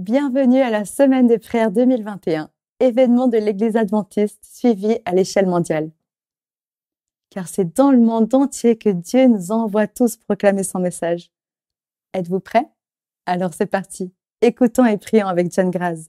Bienvenue à la Semaine des prières 2021, événement de l'Église adventiste suivi à l'échelle mondiale. Car c'est dans le monde entier que Dieu nous envoie tous proclamer son message. Êtes-vous prêts? Alors c'est parti, écoutons et prions avec John Graz.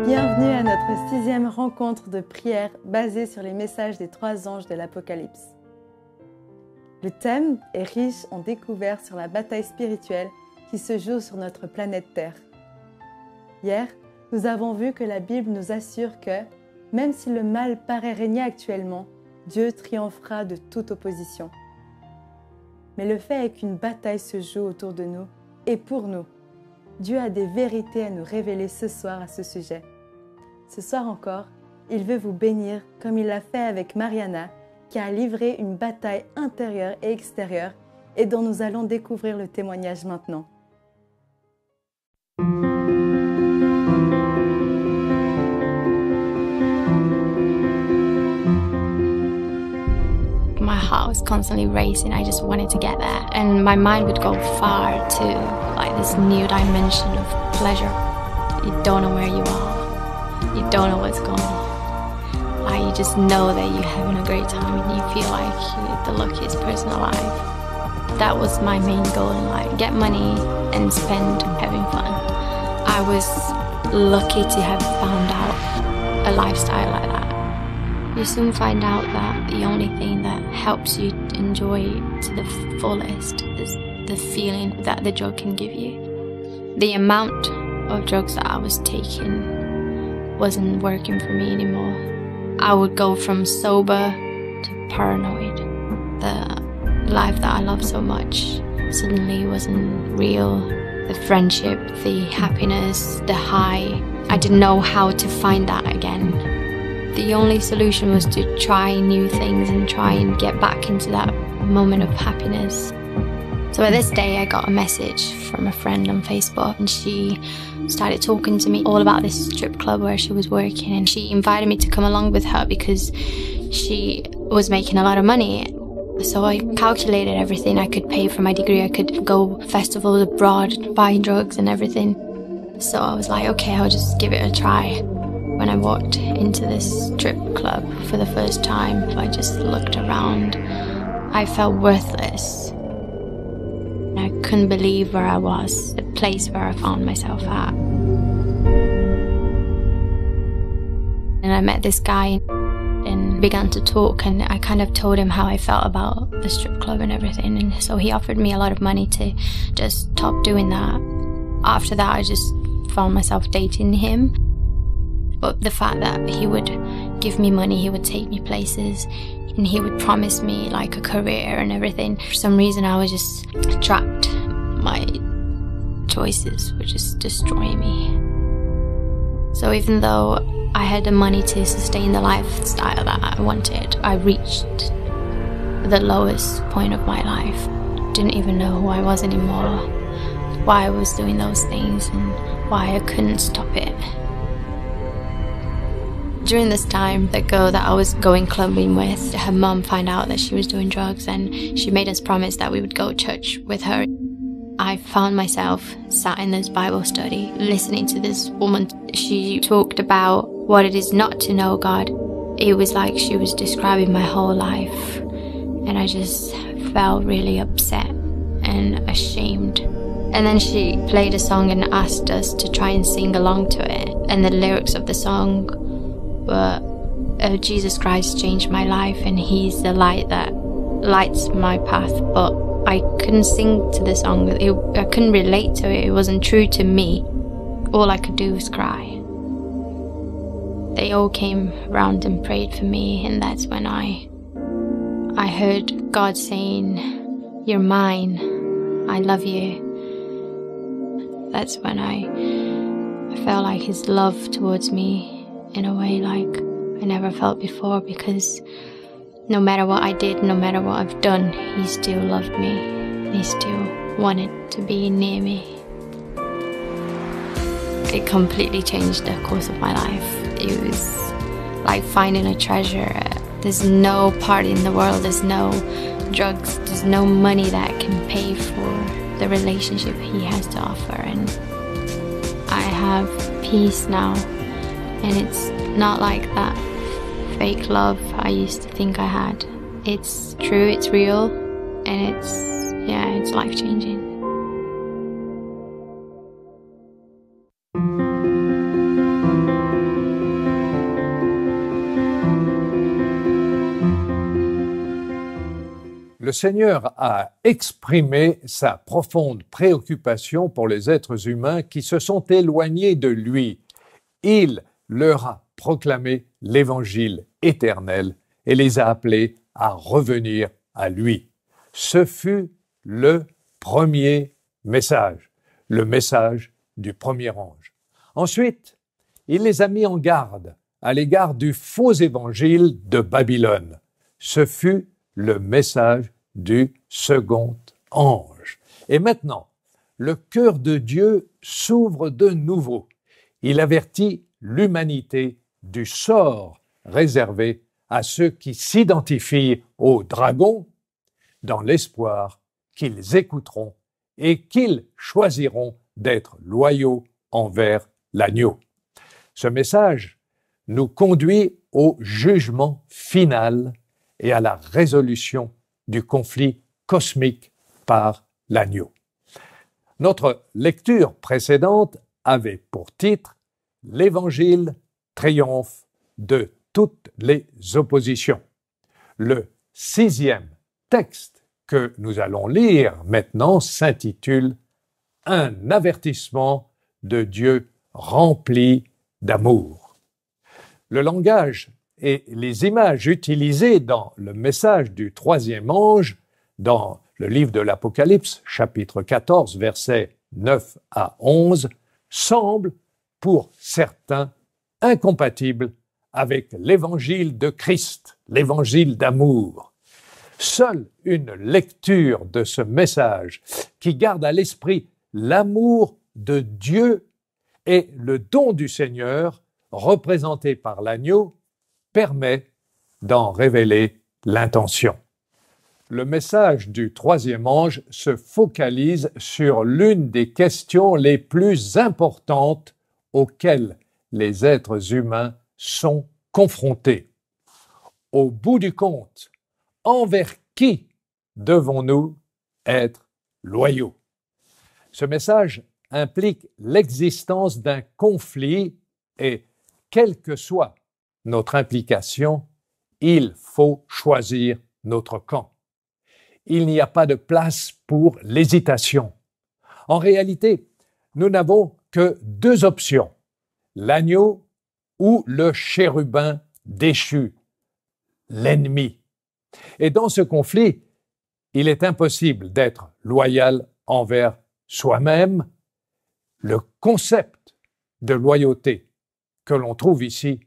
Bienvenue à notre 6e rencontre de prière basée sur les messages des 3 anges de l'Apocalypse. Le thème est riche en découvertes sur la bataille spirituelle qui se joue sur notre planète Terre. Hier, nous avons vu que la Bible nous assure que, même si le mal paraît régner actuellement, Dieu triomphera de toute opposition. Mais le fait est qu'une bataille se joue autour de nous et pour nous. Dieu a des vérités à nous révéler ce soir à ce sujet. Ce soir encore, il veut vous bénir comme il l'a fait avec Mariana, qui a livré une bataille intérieure et extérieure et dont nous allons découvrir le témoignage maintenant. My heart was constantly racing. I just wanted to get there, and my mind would go far to like this new dimension of pleasure. You don't know where you are, you don't know what's going on. Like, you just know that you're having a great time and you feel like you're the luckiest person alive. That was my main goal in life: get money and spend having fun. I was lucky to have found out a lifestyle like that. You soon find out that the only thing that helps you enjoy to the fullest is the feeling that the drug can give you. The amount of drugs that I was taking wasn't working for me anymore. I would go from sober to paranoid. The life that I loved so much suddenly wasn't real. The friendship, the happiness, the high, I didn't know how to find that again. The only solution was to try new things and try and get back into that moment of happiness. So at this day I got a message from a friend on Facebook, and she started talking to me all about this strip club where she was working, and she invited me to come along with her because she was making a lot of money. So I calculated everything I could pay for my degree. I could go festivals abroad, buy drugs and everything. So I was like, okay, I'll just give it a try. When I walked into this strip club for the first time, I just looked around. I felt worthless. I couldn't believe where I was, the place where I found myself at. And I met this guy and began to talk, and I kind of told him how I felt about the strip club and everything. And so he offered me a lot of money to just stop doing that. After that, I just found myself dating him. But the fact that he would give me money, he would take me places, and he would promise me like a career and everything. For some reason I was just trapped. My choices were just destroying me. So even though I had the money to sustain the lifestyle that I wanted, I reached the lowest point of my life. Didn't even know who I was anymore, why I was doing those things, and why I couldn't stop it. During this time, the girl that I was going clubbing with, her mum found out that she was doing drugs, and she made us promise that we would go to church with her. I found myself sat in this Bible study, listening to this woman. She talked about what it is not to know God. It was like she was describing my whole life. And I just felt really upset and ashamed. And then she played a song and asked us to try and sing along to it. And the lyrics of the song were, Jesus Christ changed my life and he's the light that lights my path. But I couldn't sing to the song. I couldn't relate to it. It wasn't true to me. All I could do was cry. They all came round and prayed for me, and that's when I heard God saying, "You're mine. I love you." That's when I felt like his love towards me in a way like I never felt before, because no matter what I did, no matter what I've done, he still loved me. He still wanted to be near me. It completely changed the course of my life. It was like finding a treasure. There's no party in the world, there's no drugs, there's no money that can pay for the relationship he has to offer. And I have peace now, and it's not like that fake love I used to think I had. It's true, it's real, and it's life-changing. Le Seigneur a exprimé sa profonde préoccupation pour les êtres humains qui se sont éloignés de lui. Il leur a proclamé l'Évangile éternel et les a appelés à revenir à lui. Ce fut le premier message, le message du premier ange. Ensuite, il les a mis en garde à l'égard du faux évangile de Babylone. Ce fut le message du second ange. Et maintenant, le cœur de Dieu s'ouvre de nouveau. Il avertit l'humanité du sort réservé à ceux qui s'identifient au dragon, dans l'espoir qu'ils écouteront et qu'ils choisiront d'être loyaux envers l'agneau. Ce message nous conduit au jugement final et à la résolution du conflit cosmique par l'agneau. Notre lecture précédente avait pour titre « L'Évangile triomphe de toutes les oppositions ». Le 6e texte que nous allons lire maintenant s'intitule « Un avertissement de Dieu rempli d'amour ». Le langage et les images utilisées dans le message du troisième ange, dans le livre de l'Apocalypse, chapitre 14, versets 9 à 11, semblent, pour certains, incompatibles avec l'évangile de Christ, l'évangile d'amour. Seule une lecture de ce message qui garde à l'esprit l'amour de Dieu et le don du Seigneur, représenté par l'agneau, permet d'en révéler l'intention. Le message du troisième ange se focalise sur l'une des questions les plus importantes auxquelles les êtres humains sont confrontés. Au bout du compte, envers qui devons-nous être loyaux? Ce message implique l'existence d'un conflit et, quelle que soit notre implication, il faut choisir notre camp. Il n'y a pas de place pour l'hésitation. En réalité, nous n'avons que deux options, l'agneau ou le chérubin déchu, l'ennemi. Et dans ce conflit, il est impossible d'être loyal envers soi-même. Le concept de loyauté que l'on trouve ici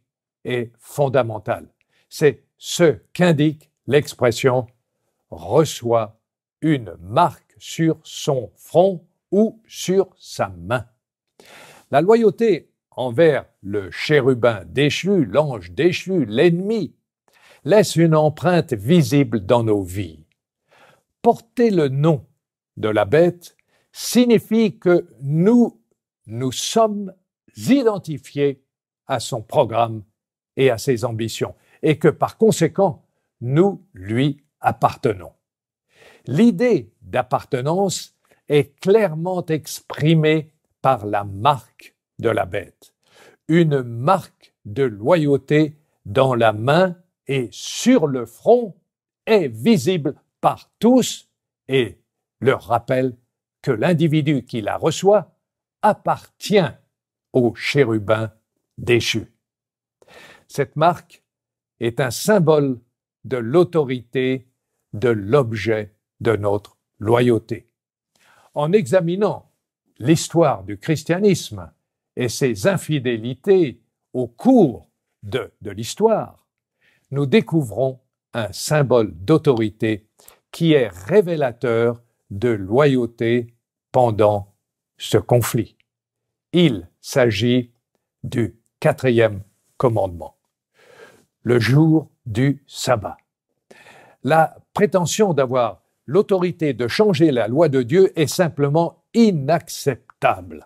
est fondamental. C'est ce qu'indique l'expression « reçoit une marque sur son front ou sur sa main ». La loyauté envers le chérubin déchu, l'ange déchu, l'ennemi, laisse une empreinte visible dans nos vies. Porter le nom de la bête signifie que nous sommes identifiés à son programme et à ses ambitions, et que par conséquent, nous lui appartenons. L'idée d'appartenance est clairement exprimée par la marque de la bête, une marque de loyauté dans la main et sur le front est visible par tous et leur rappelle que l'individu qui la reçoit appartient au chérubin déchu. Cette marque est un symbole de l'autorité de l'objet de notre loyauté. En examinant l'histoire du christianisme et ses infidélités au cours de l'histoire, nous découvrons un symbole d'autorité qui est révélateur de loyauté pendant ce conflit. Il s'agit du 4e commandement, le jour du sabbat. La prétention d'avoir l'autorité de changer la loi de Dieu est simplement inacceptable.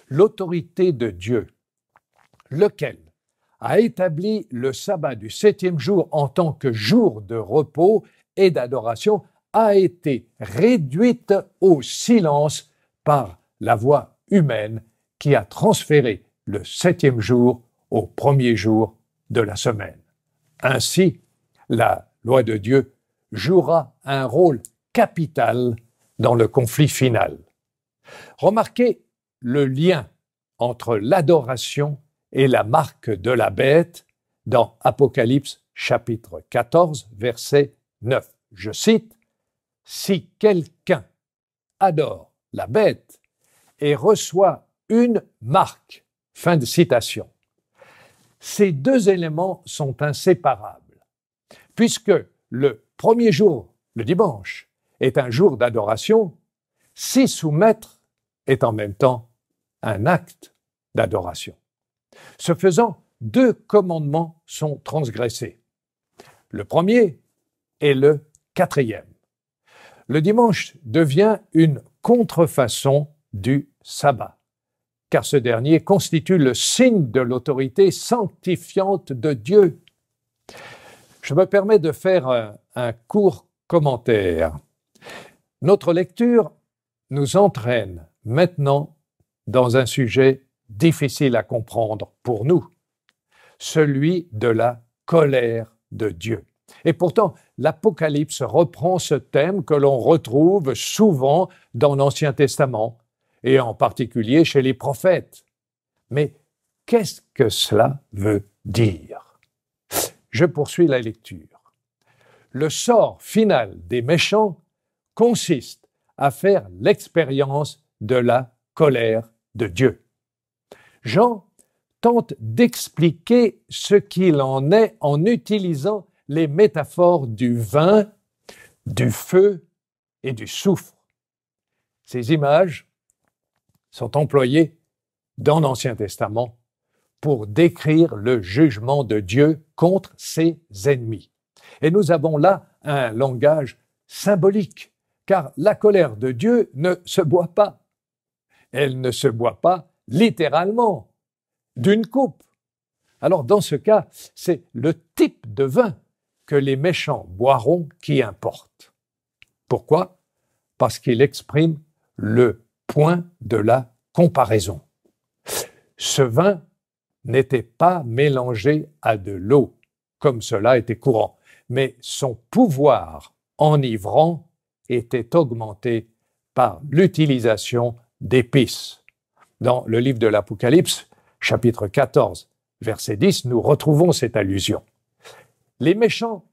L'autorité de Dieu, lequel a établi le sabbat du 7e jour en tant que jour de repos et d'adoration, a été réduite au silence par la voix humaine qui a transféré le 7e jour au 1er jour de la semaine. Ainsi, la loi de Dieu jouera un rôle capital dans le conflit final. Remarquez le lien entre l'adoration et la marque de la bête dans Apocalypse chapitre 14, verset 9. Je cite, « Si quelqu'un adore la bête et reçoit une marque », fin de citation. Ces deux éléments sont inséparables, puisque le 1er jour, le dimanche, est un jour d'adoration, s'y soumettre est en même temps un acte d'adoration. Ce faisant, 2 commandements sont transgressés. Le premier et le 4e. Le dimanche devient une contrefaçon du sabbat, car ce dernier constitue le signe de l'autorité sanctifiante de Dieu. Je me permets de faire un court commentaire. Notre lecture nous entraîne maintenant dans un sujet difficile à comprendre pour nous, celui de la colère de Dieu. Et pourtant, l'Apocalypse reprend ce thème que l'on retrouve souvent dans l'Ancien Testament, et en particulier chez les prophètes. Mais qu'est-ce que cela veut dire? Je poursuis la lecture. Le sort final des méchants consiste à faire l'expérience de la colère de Dieu. Jean tente d'expliquer ce qu'il en est en utilisant les métaphores du vin, du feu et du soufre. Ces images sont employées dans l'Ancien Testament pour décrire le jugement de Dieu contre ses ennemis. Et nous avons là un langage symbolique, car la colère de Dieu ne se boit pas. Elle ne se boit pas littéralement d'une coupe. Alors dans ce cas, c'est le type de vin que les méchants boiront qui importe. Pourquoi? Parce qu'il exprime le point de la comparaison. Ce vin n'était pas mélangé à de l'eau, comme cela était courant, mais son pouvoir enivrant était augmenté par l'utilisation d'épices. Dans le livre de l'Apocalypse, chapitre 14, verset 10, nous retrouvons cette allusion. Les méchants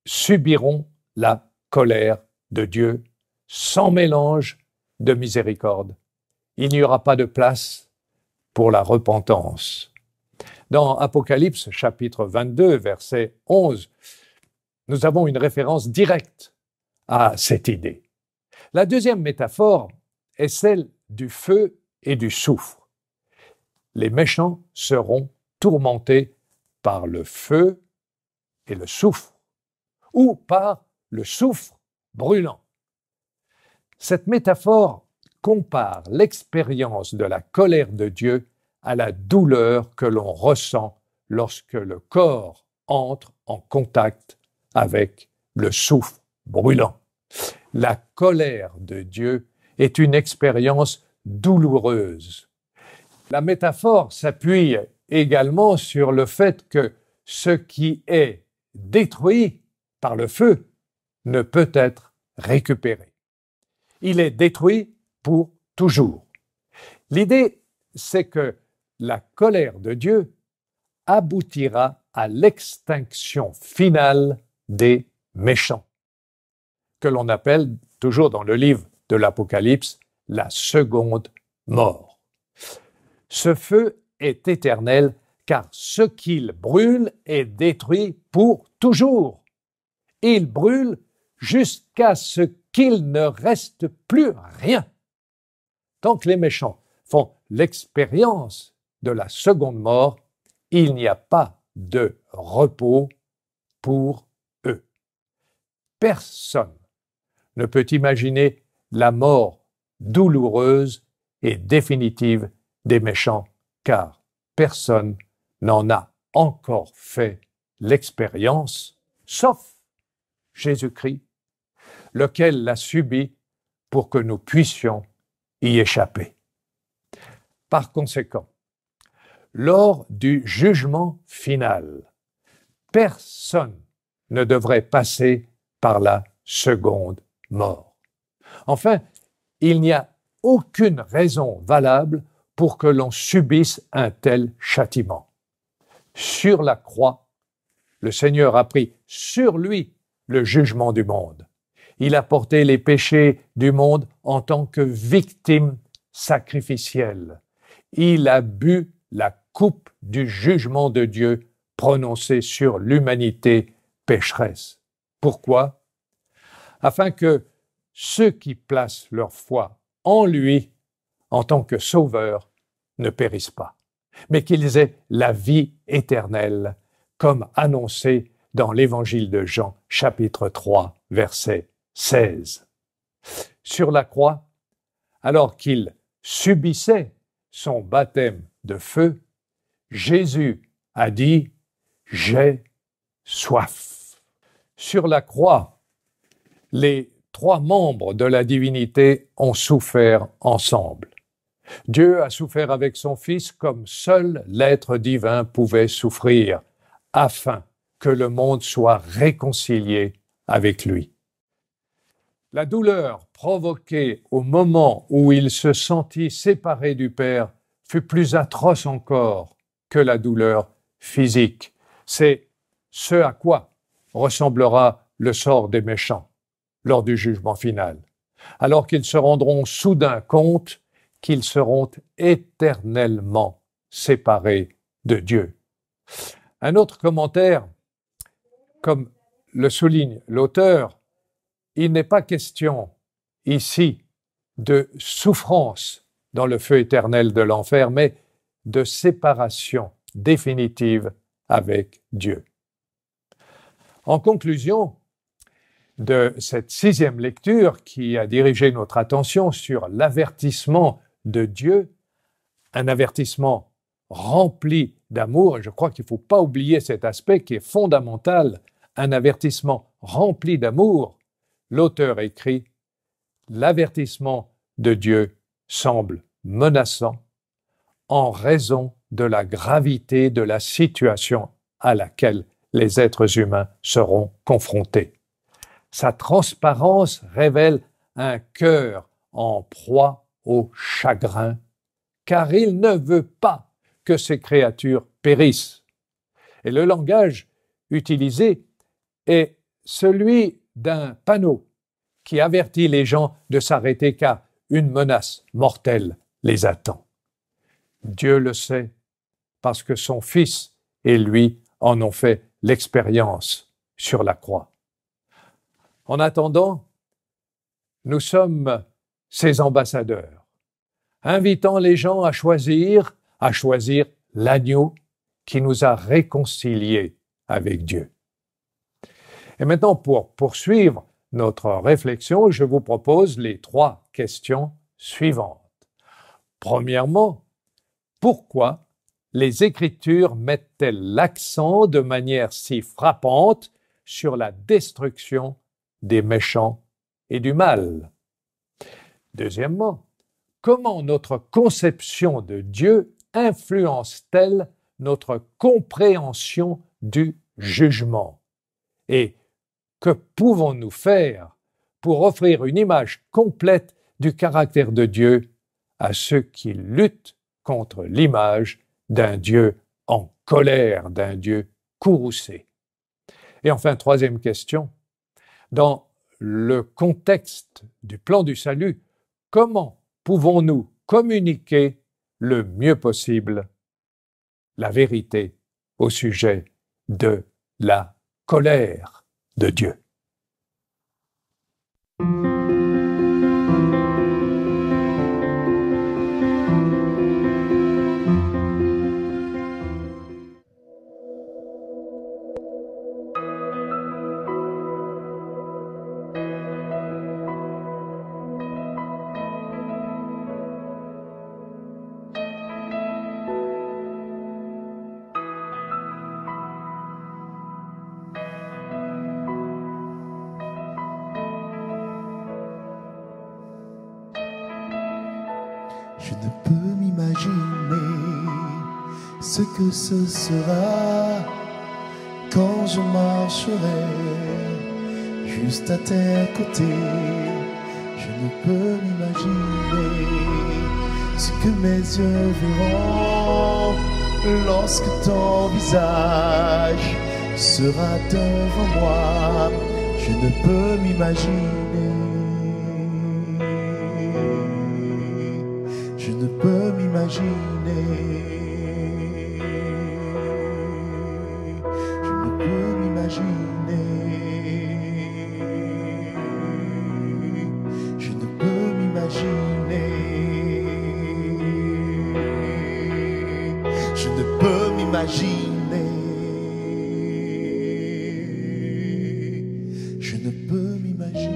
subiront la colère de Dieu sans mélange de miséricorde. Il n'y aura pas de place pour la repentance. Dans Apocalypse, chapitre 22, verset 11, nous avons une référence directe à cette idée. La deuxième métaphore est celle du feu et du soufre. Les méchants seront tourmentés par le feu et le soufre, ou par le soufre brûlant. Cette métaphore compare l'expérience de la colère de Dieu à la douleur que l'on ressent lorsque le corps entre en contact avec le soufre brûlant. La colère de Dieu est une expérience douloureuse. La métaphore s'appuie également sur le fait que ce qui est détruit par le feu ne peut être récupéré. Il est détruit pour toujours. L'idée, c'est que la colère de Dieu aboutira à l'extinction finale des méchants, que l'on appelle, toujours dans le livre de l'Apocalypse, la seconde mort. Ce feu est éternel, car ce qu'il brûle est détruit pour toujours. Il brûle jusqu'à ce qu'il ne reste plus rien. Tant que les méchants font l'expérience de la seconde mort, il n'y a pas de repos pour eux. Personne ne peut imaginer la mort douloureuse et définitive des méchants, car personne n'en a encore fait l'expérience, sauf Jésus-Christ, lequel l'a subi pour que nous puissions y échapper. Par conséquent, lors du jugement final, personne ne devrait passer par la seconde mort. Enfin, il n'y a aucune raison valable pour que l'on subisse un tel châtiment. Sur la croix, le Seigneur a pris sur lui le jugement du monde. Il a porté les péchés du monde en tant que victime sacrificielle. Il a bu la coupe du jugement de Dieu prononcé sur l'humanité pécheresse. Pourquoi? Afin que ceux qui placent leur foi en lui, en tant que sauveur, ne périssent pas, mais qu'ils aient la vie éternelle, comme annoncé dans l'Évangile de Jean, chapitre 3, verset 16. Sur la croix, alors qu'il subissait son baptême de feu, Jésus a dit « J'ai soif ». Sur la croix, les trois membres de la divinité ont souffert ensemble. Dieu a souffert avec son Fils comme seul l'être divin pouvait souffrir, afin que le monde soit réconcilié avec lui. La douleur provoquée au moment où il se sentit séparé du Père fut plus atroce encore que la douleur physique. C'est ce à quoi ressemblera le sort des méchants lors du jugement final, alors qu'ils se rendront soudain compte qu'ils seront éternellement séparés de Dieu. Un autre commentaire, comme le souligne l'auteur, il n'est pas question ici de souffrance dans le feu éternel de l'enfer, mais de séparation définitive avec Dieu. En conclusion de cette 6e lecture qui a dirigé notre attention sur l'avertissement de Dieu, un avertissement rempli d'amour, et je crois qu'il ne faut pas oublier cet aspect qui est fondamental, un avertissement rempli d'amour, l'auteur écrit « L'avertissement de Dieu semble menaçant en raison de la gravité de la situation à laquelle les êtres humains seront confrontés. Sa transparence révèle un cœur en proie au chagrin, car il ne veut pas que ces créatures périssent. Et le langage utilisé est celui d'un panneau qui avertit les gens de s'arrêter car une menace mortelle les attend. Dieu le sait parce que son Fils et lui en ont fait l'expérience sur la croix. En attendant, nous sommes ses ambassadeurs, invitant les gens à choisir l'agneau qui nous a réconciliés avec Dieu. Et maintenant, pour poursuivre notre réflexion, je vous propose les 3 questions suivantes. Premièrement, pourquoi les Écritures mettent-elles l'accent de manière si frappante sur la destruction des méchants et du mal. Deuxièmement, comment notre conception de Dieu influence-t-elle notre compréhension du jugement? Et que pouvons-nous faire pour offrir une image complète du caractère de Dieu à ceux qui luttent contre l'image d'un Dieu en colère, d'un Dieu courroucé? Et enfin, troisième question, dans le contexte du plan du salut, comment pouvons-nous communiquer le mieux possible la vérité au sujet de la colère de Dieu? Je ne peux m'imaginer ce que ce sera quand je marcherai juste à tes côtés. Je ne peux m'imaginer ce que mes yeux verront lorsque ton visage sera devant moi. Je ne peux m'imaginer. Je ne peux m'imaginer. Je ne peux m'imaginer. Je ne peux m'imaginer. Je ne peux m'imaginer. Je ne peux m'imaginer.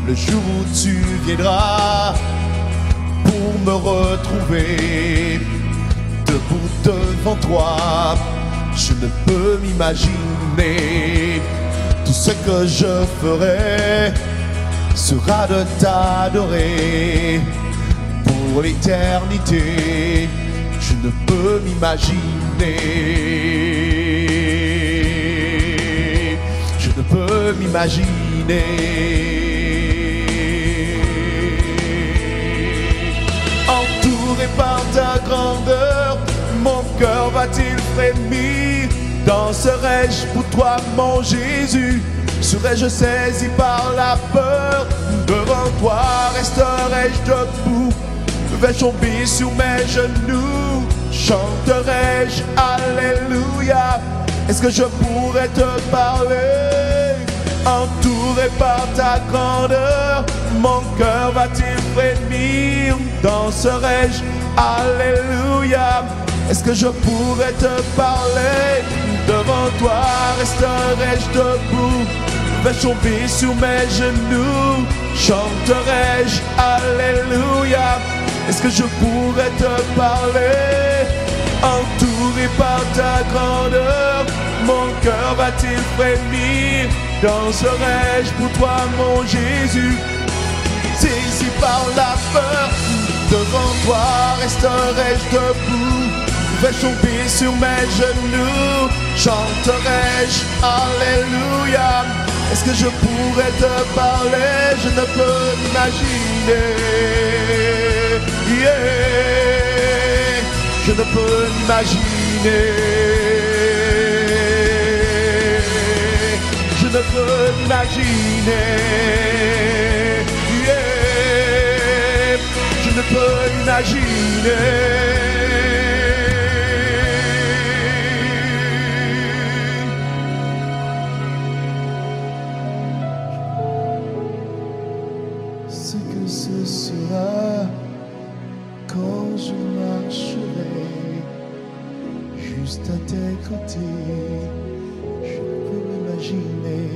Le jour où tu viendras pour me retrouver debout devant toi, je ne peux m'imaginer. Tout ce que je ferai sera de t'adorer pour l'éternité. Je ne peux m'imaginer. Je ne peux m'imaginer. Entouré par ta grandeur, mon cœur va-t-il frémir? Danserai-je pour toi, mon Jésus? Serais-je saisi par la peur? Devant toi resterai-je debout? Vais-je tomber sur mes genoux? Chanterai-je Alléluia? Est-ce que je pourrais te parler? Entouré par ta grandeur, mon cœur va-t-il frémir? Danserai-je Alléluia? Est-ce que je pourrais te parler? Devant toi resterai-je debout? Vais-je tomber sur mes genoux? Chanterai-je Alléluia? Est-ce que je pourrais te parler? Entouré par ta grandeur, mon cœur va-t-il frémir? Danserai-je pour toi, mon Jésus? Saisi par la peur, devant toi resterai-je debout? Vais-je tomber sur mes genoux? Chanterai-je Alléluia? Est-ce que je pourrais te parler? Je ne peux m'imaginer. Yeah. Je ne peux m'imaginer. Je ne peux m'imaginer. Yeah. Je ne peux imaginer. Ce que ce sera quand je marcherai juste à tes côtés, je peux m'imaginer.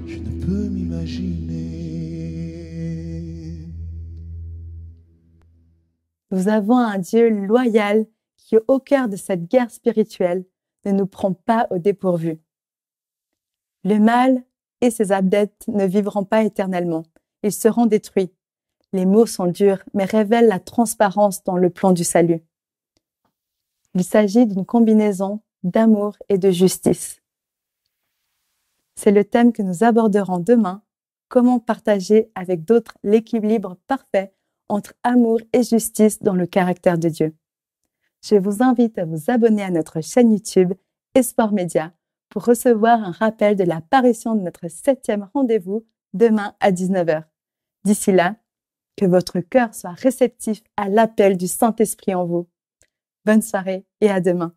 Je ne peux m'imaginer. Nous avons un Dieu loyal qui, au cœur de cette guerre spirituelle, ne nous prend pas au dépourvu. Le mal et ses adeptes ne vivront pas éternellement. Ils seront détruits. Les mots sont durs, mais révèlent la transparence dans le plan du salut. Il s'agit d'une combinaison d'amour et de justice. C'est le thème que nous aborderons demain. Comment partager avec d'autres l'équilibre parfait entre amour et justice dans le caractère de Dieu. Je vous invite à vous abonner à notre chaîne YouTube Espoir Média pour recevoir un rappel de l'apparition de notre 7e rendez-vous demain à 19h. D'ici là, que votre cœur soit réceptif à l'appel du Saint-Esprit en vous. Bonne soirée et à demain.